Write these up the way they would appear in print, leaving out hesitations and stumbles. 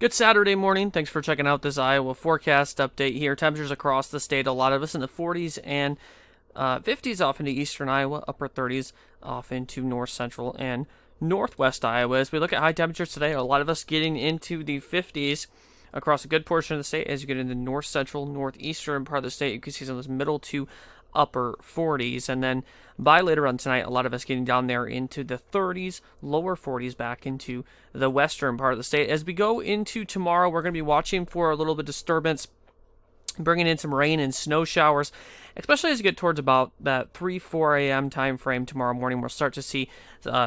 Good Saturday morning. Thanks for checking out this Iowa forecast update here. Temperatures across the state, a lot of us in the 40s and 50s off into eastern Iowa, upper 30s off into north central and northwest Iowa. As we look at high temperatures today, a lot of us getting into the 50s across a good portion of the state. As you get into north central, northeastern part of the state, you can see some of those middle to upper 40s. And then by later on tonight, a lot of us getting down there into the 30s, lower 40s back into the western part of the state. As we go into tomorrow, we're going to be watching for a little bit of disturbance, bringing in some rain and snow showers, especially as you get towards about that 3-4 a.m. time frame tomorrow morning. We'll start to see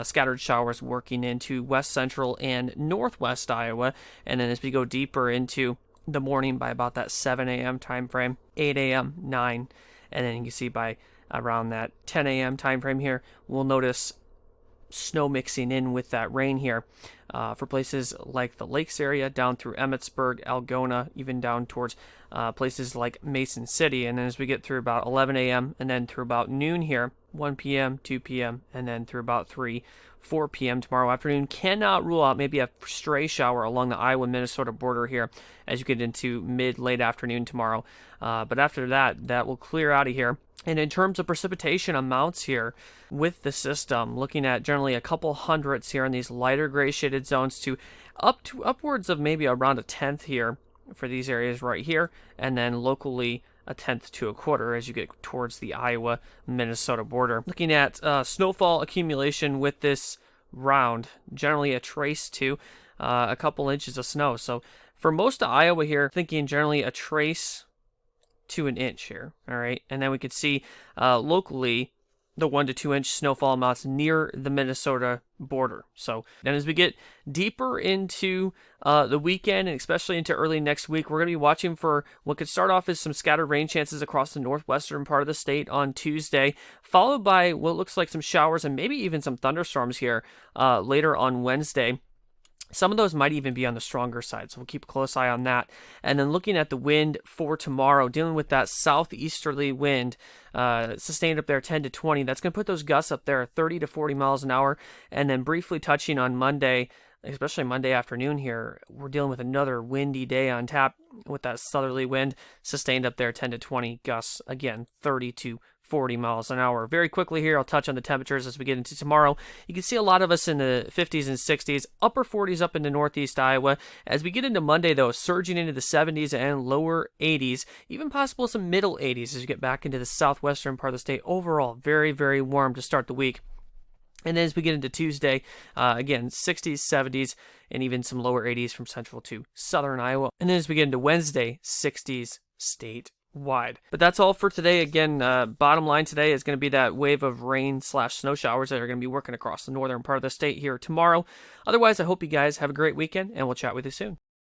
scattered showers working into west central and northwest Iowa. And then as we go deeper into the morning by about that 7 a.m. time frame, 8 a.m., 9, and then you can see by around that 10 a.m. time frame here, we'll notice snow mixing in with that rain here for places like the Lakes area down through Emmetsburg, Algona, even down towards places like Mason City. And then as we get through about 11 a.m. and then through about noon here, 1 p.m., 2 p.m., and then through about 4 p.m. tomorrow afternoon, cannot rule out maybe a stray shower along the Iowa-Minnesota border here as you get into mid-late afternoon tomorrow. But after that, that will clear out of here. And in terms of precipitation amounts here with the system, looking at generally a couple hundredths here in these lighter gray shaded zones to upwards of maybe around a tenth here for these areas right here, and then locally a tenth to a quarter as you get towards the Iowa-Minnesota border. Looking at snowfall accumulation with this round, generally a trace to a couple inches of snow. So for most of Iowa here, thinking generally a trace to an inch here. All right. And then we could see locally the 1 to 2 inch snowfall amounts near the Minnesota border. So then as we get deeper into the weekend and especially into early next week, we're going to be watching for what could start off as some scattered rain chances across the northwestern part of the state on Tuesday, followed by what looks like some showers and maybe even some thunderstorms here later on Wednesday. Some of those might even be on the stronger side, so we'll keep a close eye on that. And then looking at the wind for tomorrow, dealing with that southeasterly wind, sustained up there 10 to 20. That's going to put those gusts up there 30 to 40 miles an hour. And then briefly touching on Monday, especially Monday afternoon here, we're dealing with another windy day on tap with that southerly wind sustained up there 10 to 20 gusts, again 30 to 40 miles an hour. Very quickly here, I'll touch on the temperatures as we get into tomorrow. You can see a lot of us in the 50s and 60s, upper 40s up into northeast Iowa. As we get into Monday, though, surging into the 70s and lower 80s, even possible some middle 80s as you get back into the southwestern part of the state. Overall, very, very warm to start the week. And then as we get into Tuesday, again, 60s, 70s, and even some lower 80s from central to southern Iowa. And then as we get into Wednesday, 60s statewide. But that's all for today. Again, bottom line today is going to be that wave of rain/snow showers that are going to be working across the northern part of the state here tomorrow. Otherwise, I hope you guys have a great weekend, and we'll chat with you soon.